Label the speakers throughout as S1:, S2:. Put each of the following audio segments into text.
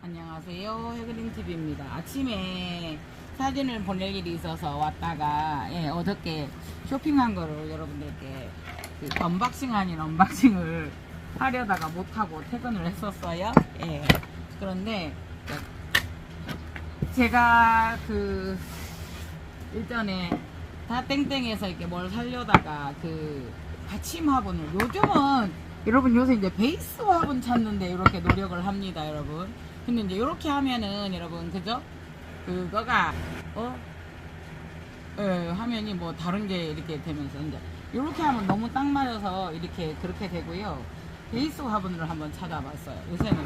S1: 안녕하세요. 해그린TV입니다. 아침에 사진을 보낼 일이 있어서 왔다가 어저께 쇼핑한 거를 여러분들께 언박싱 아닌 언박싱을 하려다가 못하고 퇴근을 했었어요. 그런데 제가 일전에 다땡땡에서 이렇게 뭘 사려다가 받침 화분을 요즘은 여러분 요새 이제 베이스 화분 찾는데 이렇게 노력을 합니다, 여러분. 근데 이제 이렇게 하면은 여러분 그죠? 그거가 화면이 뭐 다른 게 이렇게 되면서 이제 이렇게 하면 너무 딱 맞아서 이렇게 그렇게 되고요. 베이스 화분을 한번 찾아봤어요. 요새는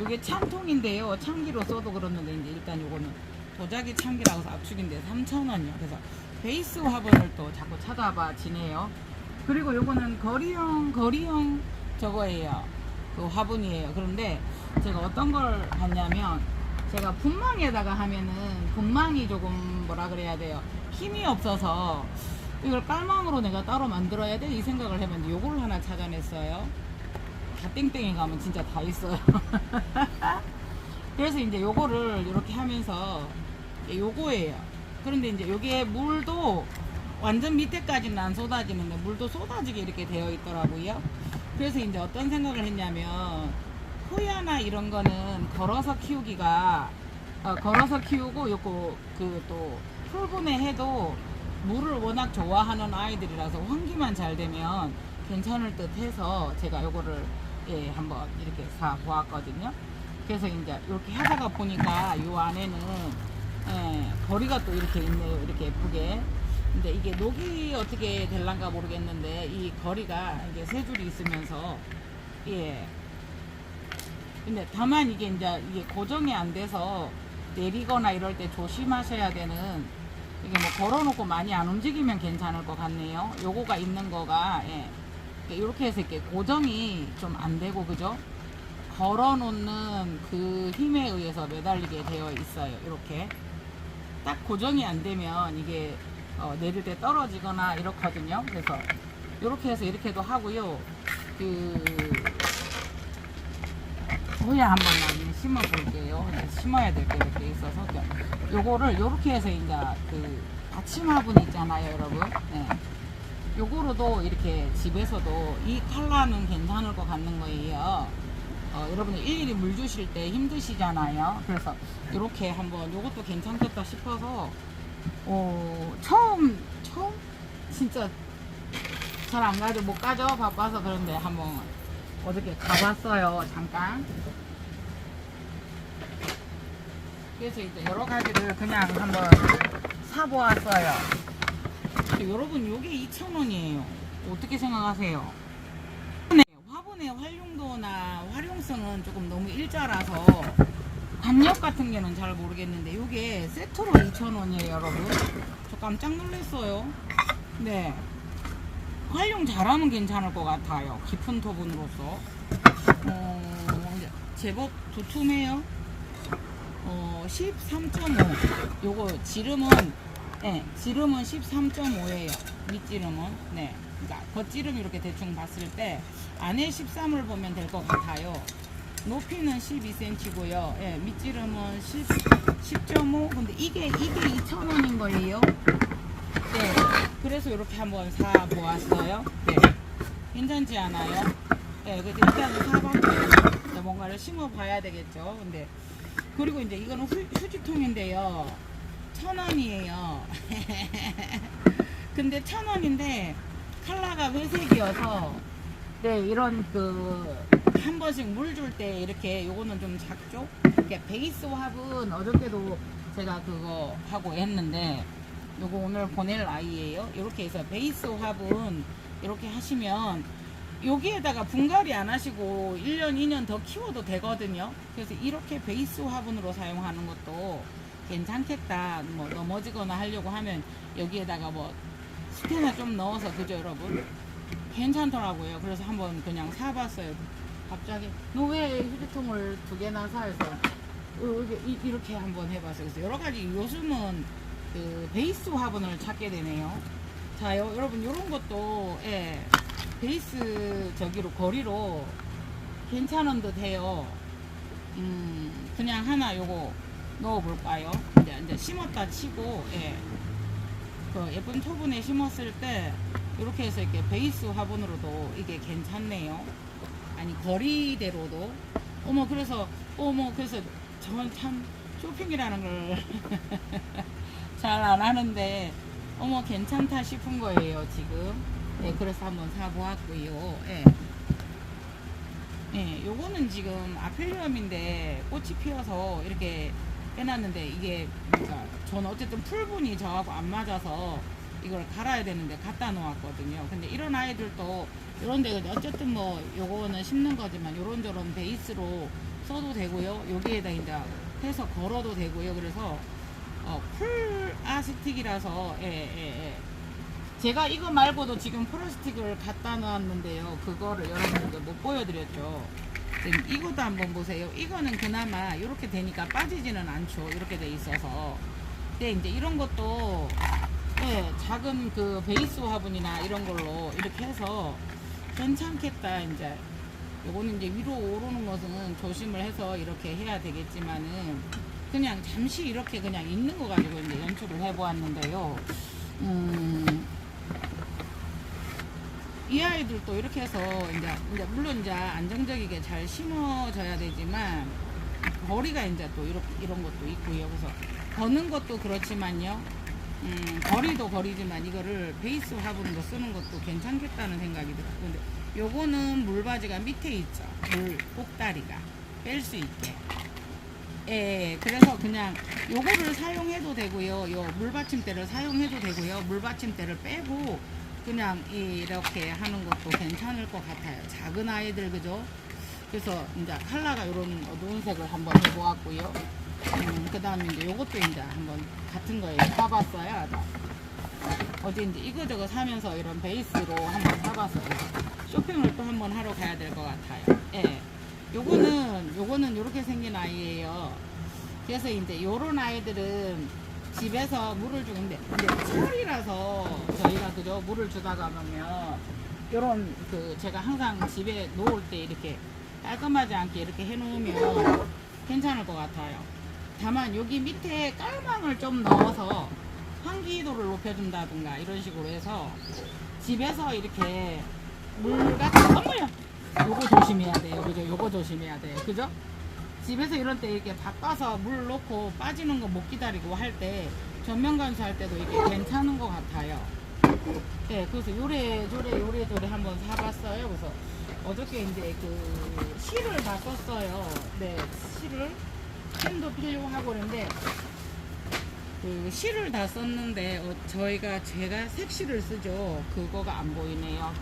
S1: 이게 참통인데요. 참기로 써도 그렇는데 이제 일단 요거는 도자기 참기라고 해서 압축인데 3,000원이요. 그래서 베이스 화분을 또 자꾸 찾아봐 지네요. 그리고 요거는 거리형 저거예요. 그 화분이에요. 그런데 제가 어떤 걸 봤냐면 제가 분망에다가 하면은 분망이 조금 뭐라 그래야 돼요. 힘이 없어서 이걸 깔망으로 내가 따로 만들어야 돼 이 생각을 해봤는데 요걸 하나 찾아냈어요. 다땡땡에 가면 진짜 다 있어요. 그래서 이제 요거를 이렇게 하면서 요거예요. 그런데 이제 요게 물도 완전 밑에까지는 안 쏟아지는데 물도 쏟아지게 이렇게 되어 있더라고요. 그래서 이제 어떤 생각을 했냐면 호야나 이런 거는 걸어서 키우기가 걸어서 키우고 요거 또 풀분해 해도 물을 워낙 좋아하는 아이들이라서 환기만 잘 되면 괜찮을 듯 해서 제가 요거를 한번 이렇게 사 보았거든요. 그래서 이제 이렇게 하다가 보니까 요 안에는 거리가 또 이렇게 있네요. 이렇게 예쁘게. 근데 이게 녹이 어떻게 될란가 모르겠는데 이 거리가 이게 세 줄이 있으면서 근데 다만 이게 고정이 안 돼서 내리거나 이럴 때 조심하셔야 되는 이게 뭐 걸어놓고 많이 안 움직이면 괜찮을 것 같네요. 요거가 있는 거가 이렇게 해서 이렇게 고정이 좀 안 되고 그죠? 걸어놓는 그 힘에 의해서 매달리게 되어 있어요. 이렇게 딱 고정이 안 되면 이게 내릴 때 떨어지거나 이렇거든요. 그래서 이렇게 해서 이렇게도 하고요. 호야 한번 나중에 심어 볼게요. 심어야 될 게 이렇게 있어서 요거를 이렇게 해서 이제 받침 화분 있잖아요, 여러분. 요거로도 이렇게 집에서도 이 컬러는 괜찮을 것 같는 거예요. 여러분이 일일이 물 주실 때 힘드시잖아요. 그래서 이렇게 한번 요것도 괜찮겠다 싶어서 처음 진짜 잘 안 가죠. 못 가죠. 바빠서. 그런데 한번 어저께 가봤어요. 잠깐. 그래서 이제 여러 가지를 그냥 한번 사보았어요. 여러분 요게 2,000원이에요. 어떻게 생각하세요? 화분의 활용도나 활용성은 조금 너무 일자라서 간력 같은 게는 잘 모르겠는데 요게 세트로 2,000원이에요, 여러분. 저 깜짝 놀랐어요. 네. 활용 잘하면 괜찮을 것 같아요. 깊은 토분으로서. 제법 두툼해요. 13.5. 요거 지름은 13.5예요. 밑지름은. 그러니까 겉지름 이렇게 대충 봤을 때 안에 13을 보면 될 것 같아요. 높이는 12cm고요. 밑지름은 10.5. 근데 이게 2,000원인 거예요. 그래서 이렇게 한번 사 보았어요. 괜찮지 않아요? 그래서 일단 사봤고요. 뭔가를 심어 봐야 되겠죠. 근데 그리고 이제 이거는 휴지통인데요. 1,000원이에요. 근데 1,000원인데 컬러가 회색이어서 이런 한 번씩 물 줄 때 이렇게 요거는 좀 작죠? 이렇게 베이스 화분 어저께도 제가 그거 하고 했는데 요거 오늘 보낼 아이예요. 이렇게 해서 베이스 화분 이렇게 하시면 여기에다가 분갈이 안 하시고 1년 2년 더 키워도 되거든요. 그래서 이렇게 베이스 화분으로 사용하는 것도 괜찮겠다. 뭐 넘어지거나 하려고 하면 여기에다가 뭐 스테나 좀 넣어서 그죠, 여러분? 괜찮더라고요. 그래서 한번 그냥 사봤어요. 갑자기 너 왜 휴지통을 2개나 사해서 이렇게 한번 해봤어요. 그래서 여러 가지 요즘은 베이스 화분을 찾게 되네요. 자, 여러분 요런 것도 베이스 저기로 거리로 괜찮은 듯 해요. 그냥 하나 요거 넣어볼까요? 이제 심었다 치고, 예. 그 예쁜 토분에 심었을 때 이렇게 해서 이렇게 베이스 화분으로도 이게 괜찮네요. 아니 거리대로도. 그래서 저는 참 쇼핑이라는 걸 잘 안 하는데 괜찮다 싶은 거예요 지금. 예, 그래서 한번 사보았고요. 예. 예, 요거는 지금 아필리엄인데 꽃이 피어서 이렇게 해놨는데 이게 그러니까 저는 어쨌든 풀분이 저하고 안 맞아서 이걸 갈아야 되는데 갖다 놓았거든요. 근데 이런 아이들도 이런데 어쨌든 뭐 요거는 심는 거지만 요런저런 베이스로 써도 되고요. 여기에다 이제 해서 걸어도 되고요. 그래서 플라스틱이라서 예. 제가 이거 말고도 지금 플라스틱을 갖다 놨는데요. 그거를 여러분들께 못 보여드렸죠. 이것도 한번 보세요. 이거는 그나마 이렇게 되니까 빠지지는 않죠. 이렇게 돼 있어서. 근데 이제 이런 것도 네, 작은 그 베이스 화분이나 이런 걸로 이렇게 해서 괜찮겠다. 이제 요거는 이제 위로 오르는 것은 조심을 해서 이렇게 해야 되겠지만은 그냥 잠시 이렇게 그냥 있는 거 가지고 이제 연출을 해 보았는데요. 이 아이들도 이렇게 해서 이제 물론 이제 안정적이게 잘 심어져야 되지만 거리가 이제 또 이런 것도 있고요. 그래서 거는 것도 그렇지만요. 거리도 거리지만 이거를 베이스 화분으로 쓰는 것도 괜찮겠다는 생각이 들어요. 근데 요거는 물바지가 밑에 있죠. 물 꼭다리가 뺄 수 있게. 예, 그래서 그냥 요거를 사용해도 되고요. 요 물받침대를 사용해도 되고요. 물받침대를 빼고 그냥 이렇게 하는 것도 괜찮을 것 같아요. 작은 아이들 그죠? 그래서 이제 컬러가 이런 어두운 색을 한번 해보았고요. 그 다음에 이제 요것도 이제 한번 같은 거에 사봤어요. 어제 이제 이거저거 사면서 이런 베이스로 한번 사봤어요. 쇼핑을 또 한번 하러 가야 될 것 같아요. 예. 요거는 요렇게 생긴 아이예요. 그래서 이제 요런 아이들은 집에서 물을 주는데 이제 철이라서 저희가 그죠 물을 주다가 보면 요런 그 제가 항상 집에 놓을 때 이렇게 깔끔하지 않게 이렇게 해 놓으면 괜찮을 것 같아요. 다만 여기 밑에 깔망을 좀 넣어서 환기도를 높여준다든가 이런 식으로 해서 집에서 이렇게 물 같은 어머야 요거 조심해야 돼요. 그죠? 요거 조심해야 돼요. 그죠? 집에서 이럴 때 이렇게 바꿔서 물 넣고 빠지는 거 못 기다리고 할 때 전면 관수할 때도 이게 괜찮은 것 같아요. 네, 그래서 요래저래 한번 사봤어요. 그래서 어저께 이제 그 실을 다 썼어요. 네, 펜도 필요하고 그런데 그 실을 다 썼는데 제가 색실을 쓰죠. 그거가 안 보이네요.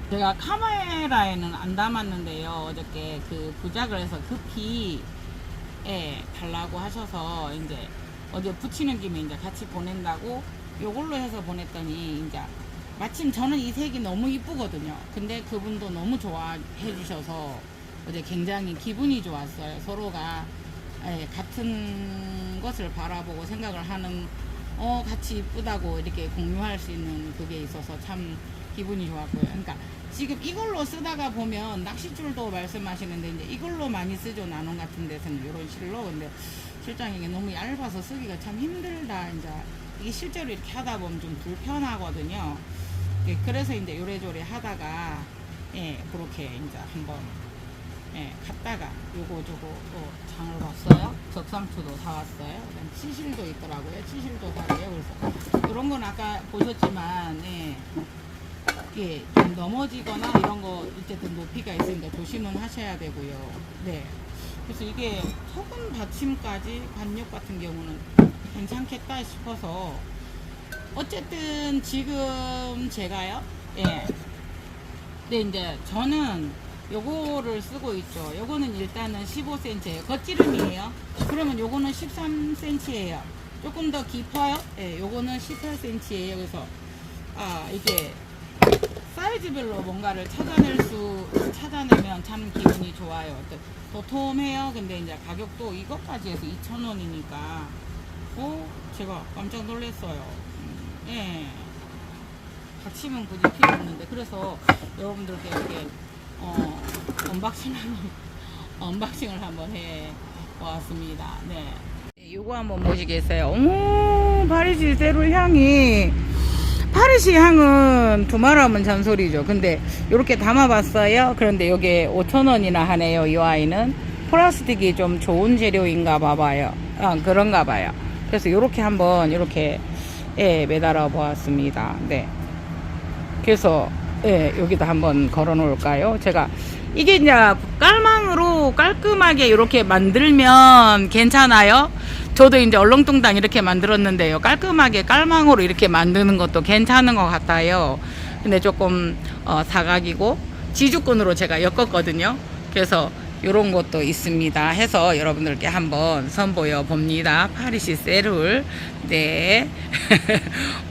S1: 제가 카메라에는 안 담았는데요. 어저께 그 부작을 해서 급히 달라고 하셔서 이제 어제 붙이는 김에 이제 같이 보낸다고 요걸로 해서 보냈더니 이제 마침 저는 이 색이 너무 이쁘거든요. 근데 그분도 너무 좋아해 주셔서 어제 굉장히 기분이 좋았어요. 서로가 같은 것을 바라보고 생각을 하는 같이 이쁘다고 이렇게 공유할 수 있는 그게 있어서 참 기분이 좋았고요. 그러니까 지금 이걸로 쓰다가 보면 낚싯줄도 말씀하시는데 이제 이걸로 많이 쓰죠. 나눔 같은 데서는 이런 실로. 근데 실장님이 너무 얇아서 쓰기가 참 힘들다. 이제 이게 실제로 이렇게 하다 보면 좀 불편하거든요. 그래서 이제 요래조래 하다가 그렇게 이제 한번 갔다가 요거 또 장을 봤어요. 적상추도 사왔어요. 치실도 있더라고요. 치실도 사래요. 그래서 이런 건 아까 보셨지만 이게 좀 넘어지거나 이런 거 어쨌든 높이가 있으니까 조심은 하셔야 되고요. 네. 그래서 이게 석은 받침까지 관육 같은 경우는 괜찮겠다 싶어서 어쨌든 지금 제가요. 네, 이제 저는 요거를 쓰고 있죠. 요거는 일단은 15cm예요. 겉지름이에요. 그러면 요거는 13cm예요. 조금 더 깊어요. 요거는 18cm예요. 그래서 이게 사이즈별로 뭔가를 찾아내면 참 기분이 좋아요. 도톰해요. 근데 이제 가격도 이것까지 해서 2,000원이니까 제가 깜짝 놀랐어요. 받침은 굳이 필요 없는데 그래서 여러분들께 이렇게 언박싱하는 언박싱을 한번 해 보았습니다. 네. 요거 한번 보시겠어요? 어머, 파리시 세룰 향이, 파리시 향은 두말하면 잔소리죠. 근데 이렇게 담아봤어요. 그런데 요게 5,000원이나 하네요. 이 아이는 플라스틱이 좀 좋은 재료인가 봐요. 그런가 봐요. 그래서 요렇게 한번 이렇게 매달아 보았습니다. 네. 그래서 여기다 한번 걸어 놓을까요? 제가 이게 이제 깔망으로 깔끔하게 이렇게 만들면 괜찮아요. 저도 이제 얼렁뚱땅 이렇게 만들었는데요. 깔끔하게 깔망으로 이렇게 만드는 것도 괜찮은 것 같아요. 근데 조금 사각이고 지주권으로 제가 엮었거든요. 그래서 이런 것도 있습니다. 해서 여러분들께 한번 선보여 봅니다. 파리시 세룰. 네.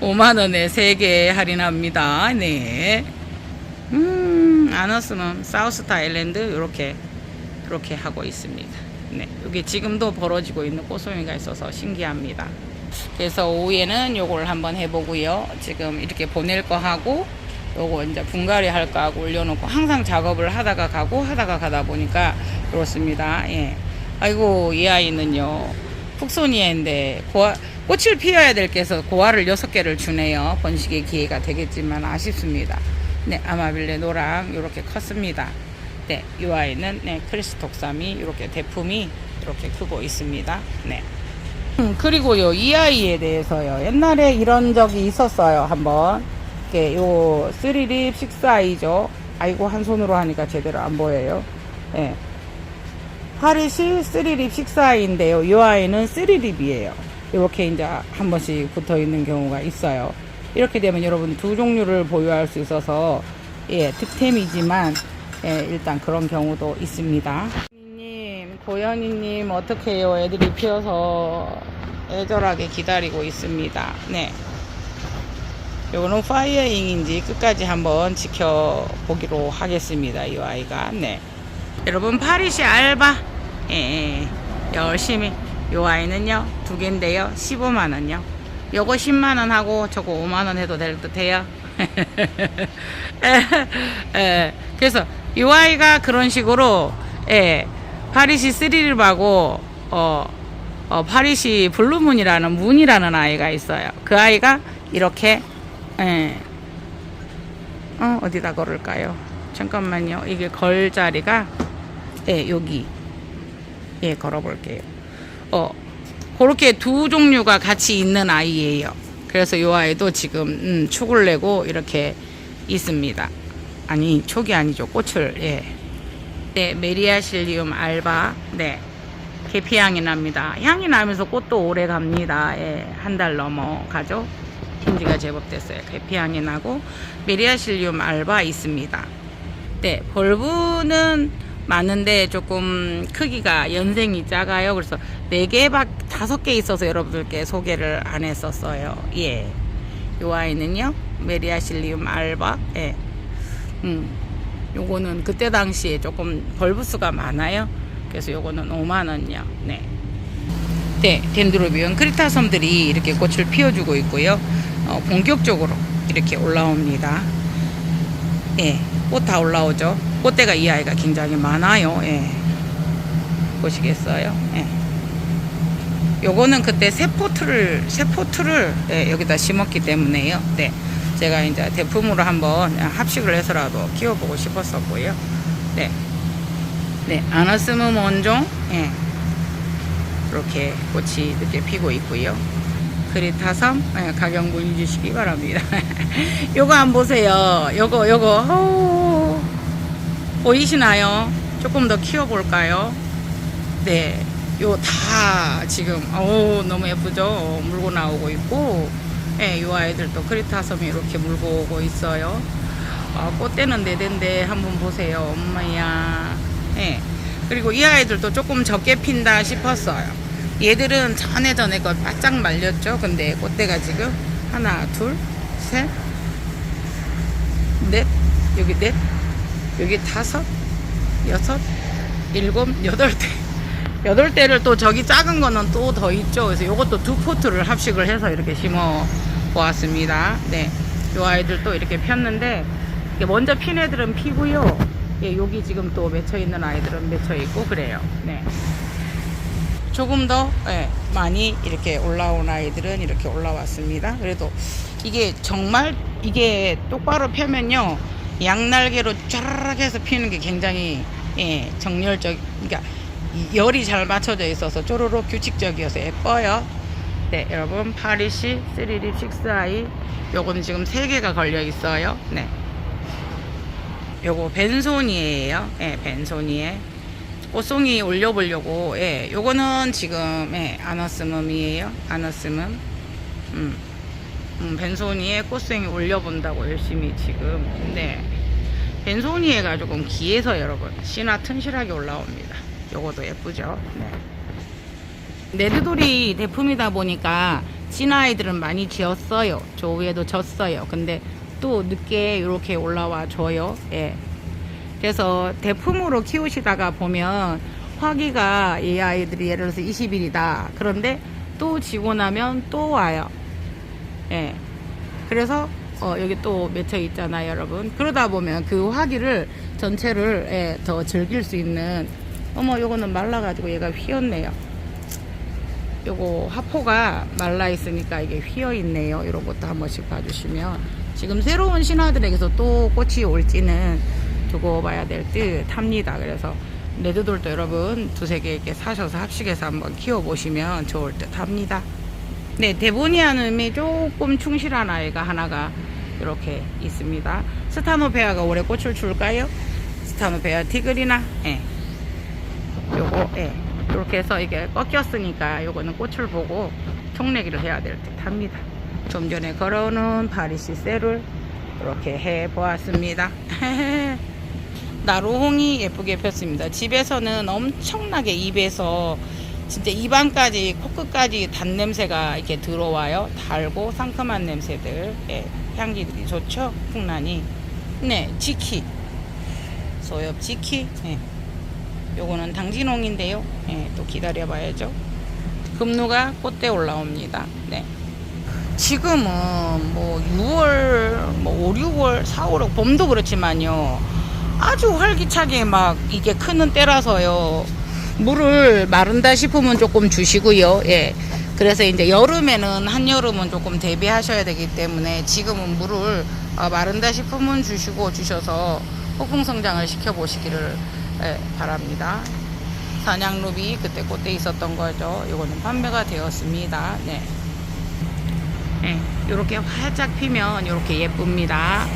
S1: 5만원에 3개 할인합니다. 네. 아너스는 사우스 아일랜드 이렇게 하고 있습니다. 네, 여기 지금도 벌어지고 있는 꽃송이가 있어서 신기합니다. 그래서 오후에는 요걸 한번 해보고요. 지금 이렇게 보낼 거 하고 요거 이제 분갈이 할 거 하고 올려놓고 항상 작업을 하다가 가다 보니까 그렇습니다. 예. 아이고, 이 아이는요 푹소니아인데 꽃을 피워야 될 게 있어서 고화를 6개를 주네요. 번식의 기회가 되겠지만 아쉽습니다. 네, 아마빌레 노랑 이렇게 컸습니다. 네, 이 아이는 크리스톡삼이 이렇게 대품이 이렇게 크고 있습니다. 네. 그리고요, 이 아이에 대해서요, 옛날에 이런 적이 있었어요. 한번 이렇게 요 3립 6아이죠. 아이고, 한 손으로 하니까 제대로 안 보여요. 네. 파리시 3립 6아이인데요. 이 아이는 3립이에요. 이렇게 이제 한 번씩 붙어 있는 경우가 있어요. 이렇게 되면 여러분 두 종류를 보유할 수 있어서 득템이지만 일단 그런 경우도 있습니다. 고현이님 어떻게 해요? 애들이 피어서 애절하게 기다리고 있습니다. 네. 요거는 파이어잉인지 끝까지 한번 지켜보기로 하겠습니다. 이 아이가. 네. 여러분 파리시 알바 열심히. 요 아이는요 2개인데요 15만원요. 요거 10만원 하고 저거 5만원 해도 될 듯 해요. 그래서 이 아이가 그런 식으로 파리시 3립하고 파리시 블루문이라는 문이라는 아이가 있어요. 그 아이가 이렇게 어디다 걸을까요? 잠깐만요. 이게 걸 자리가 여기 걸어볼게요. 그렇게 두 종류가 같이 있는 아이예요. 그래서 이 아이도 지금 촉을 내고 이렇게 있습니다. 아니, 촉이 아니죠. 꽃을. 네, 메리아실리움 알바. 네, 계피향이 납니다. 향이 나면서 꽃도 오래 갑니다. 한 달 넘어가죠. 핀지가 제법 됐어요. 계피향이 나고 메리아실리움 알바 있습니다. 네, 벌브는 많은데 조금 크기가 연생이 작아요. 그래서 5개 있어서 여러분들께 소개를 안 했었어요. 요 아이는요 메리아실리움 알바. 요거는 그때 당시에 조금 벌브수가 많아요. 그래서 요거는 5만원요. 네, 덴드로비온 크리타섬들이 이렇게 꽃을 피워주고 있고요. 본격적으로 이렇게 올라옵니다. 꽃 다 올라오죠. 꽃대가 이 아이가 굉장히 많아요. 보시겠어요? 요거는 그때 세포트를 여기다 심었기 때문에요. 네, 제가 이제 대품으로 한번 합식을 해서라도 키워보고 싶었었고요. 네, 아나스무 원종 이렇게 꽃이 이렇게 피고 있고요. 크리타섬 가격 문의주시기 바랍니다. 요거 한번 보세요. 요거 보이시나요? 조금 더 키워볼까요? 네, 요 다 지금 너무 예쁘죠? 물고 나오고 있고, 요 아이들도 크리타섬이 이렇게 물고 오고 있어요. 꽃대는 4대인데 한번 보세요. 엄마야. 그리고 이 아이들도 조금 적게 핀다 싶었어요. 얘들은 전에 거 바짝 말렸죠. 근데 꽃대가 지금 하나, 둘, 셋, 넷, 여기 넷, 여기 5, 6, 7, 8대. 8대를 또 저기 작은 거는 또 더 있죠. 그래서 요것도 2포트를 합식을 해서 이렇게 심어 보았습니다. 네, 요 아이들도 이렇게 폈는데 먼저 핀 애들은 피고요. 예, 여기 지금 또 맺혀 있는 아이들은 맺혀 있고 그래요. 네. 조금 더 예, 많이 이렇게 올라온 아이들은 이렇게 올라왔습니다. 그래도 이게 정말 이게 똑바로 펴면요, 양날개로 쫘라락 해서 피는 게 굉장히 예, 정열적, 그러니까 열이 잘 맞춰져 있어서 쪼르륵 규칙적이어서 예뻐요. 네, 여러분 파리시 3D 6i 요거는 지금 3개가 걸려 있어요. 네, 요거 벤소니에요. 예, 벤소니에 꽃송이 올려보려고. 예, 요거는 지금 예, 아너스멈이에요. 아너스멈. 벤소니에 꽃송이 올려본다고 열심히 지금. 네, 벤소니에가 조금 기해서 여러분 씨나 튼실하게 올라옵니다. 요거도 예쁘죠. 네. 레드돌이 대품이다 보니까 찐 아이들은 많이 지었어요. 저 위에도 졌어요. 근데 또 늦게 이렇게 올라와 줘요. 예. 그래서 대품으로 키우시다가 보면 화기가 이 아이들이 예를 들어서 20일이다. 그런데 또 지고 나면 또 와요. 예. 그래서 여기 또 맺혀 있잖아요, 여러분. 그러다 보면 그 화기를 전체를 예, 더 즐길 수 있는. 어머, 요거는 말라가지고 얘가 휘었네요. 요거 화포가 말라 있으니까 이게 휘어 있네요. 이런 것도 한 번씩 봐주시면, 지금 새로운 신화들에게서 또 꽃이 올지는 두고 봐야 될 듯 합니다. 그래서 레드돌도 여러분 2-3개 이렇게 사셔서 합식해서 한번 키워보시면 좋을 듯 합니다. 네, 데보니아눔이 조금 충실한 아이가 하나가 이렇게 있습니다. 스타노페아가 올해 꽃을 줄까요? 스타노페아 티그리나? 예. 요거, 예. 이렇게 해서 이게 꺾였으니까 요거는 꽃을 보고 총내기를 해야 될 듯 합니다. 좀 전에 걸어오는 파리시 셀을 이렇게 해 보았습니다. 나루홍이 예쁘게 폈습니다. 집에서는 엄청나게 입에서 진짜 입안까지 코끝까지 단냄새가 이렇게 들어와요. 달고 상큼한 냄새들. 예, 향기들이 좋죠. 풍란이. 네, 지키. 소엽 지키. 예. 요거는 당진홍인데요. 예, 또 기다려 봐야죠. 금루가 꽃대 올라옵니다. 네. 지금은 뭐 6월, 뭐 5, 6월, 4, 5, 봄도 그렇지만요, 아주 활기차게 막 이게 크는 때라서요, 물을 마른다 싶으면 조금 주시고요. 예. 그래서 이제 여름에는 한여름은 조금 대비하셔야 되기 때문에 지금은 물을 마른다 싶으면 주셔서 폭풍 성장을 시켜 보시기를 예, 바랍니다. 사냥루비 그때 꽃대 있었던 거죠. 이거는 판매가 되었습니다. 네. 네, 요렇게 활짝 피면 요렇게 예쁩니다.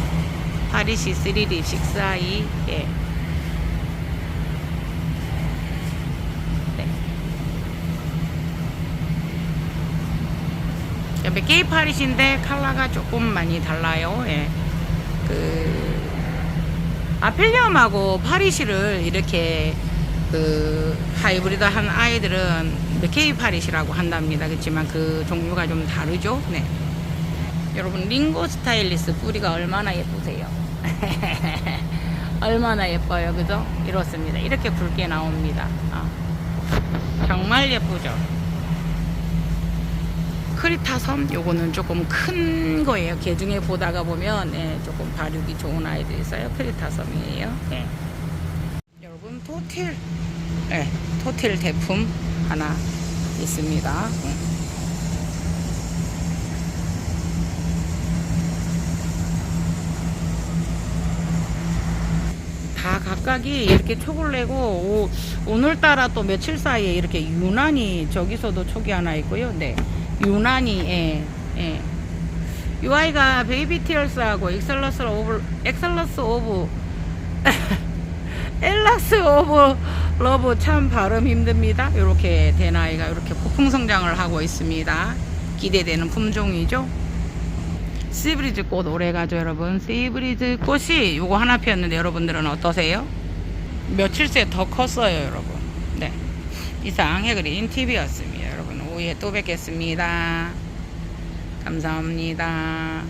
S1: 파리시 3D 6i. 예. 네. 맥게이 파리시인데 컬러가 조금 많이 달라요. 예. 아펠리엄하고 파리시를 이렇게 하이브리드 한 아이들은 맥케이 파리시라고 한답니다. 그렇지만 그 종류가 좀 다르죠. 네. 여러분, 링고 스타일리스 뿌리가 얼마나 예쁘세요? 얼마나 예뻐요, 그죠? 이렇습니다. 이렇게 굵게 나옵니다. 정말 예쁘죠? 크리타섬, 요거는 조금 큰 거예요. 개중에 보다가 보면 예, 조금 발육이 좋은 아이들이 있어요. 크리타섬이에요. 예. 여러분, 토틸, 예, 토틸 대품 하나 있습니다. 다 각각이 이렇게 촉을 내고 오늘따라 또 며칠 사이에 이렇게 유난히, 저기서도 촉이 하나 있고요. 네, 유난히 예. 이 아이가 베이비 티얼스하고 엑셀러스 오브 러브 참 발음 힘듭니다. 이렇게 된 아이가 이렇게 폭풍 성장을 하고 있습니다. 기대되는 품종이죠. 시브리즈 꽃 오래가죠, 여러분. 시브리즈 꽃이 요거 하나 피었는데 여러분들은 어떠세요? 며칠 새 더 컸어요, 여러분. 네, 이상 해그린 TV였습니다. 여러분, 오후에 또 뵙겠습니다. 감사합니다.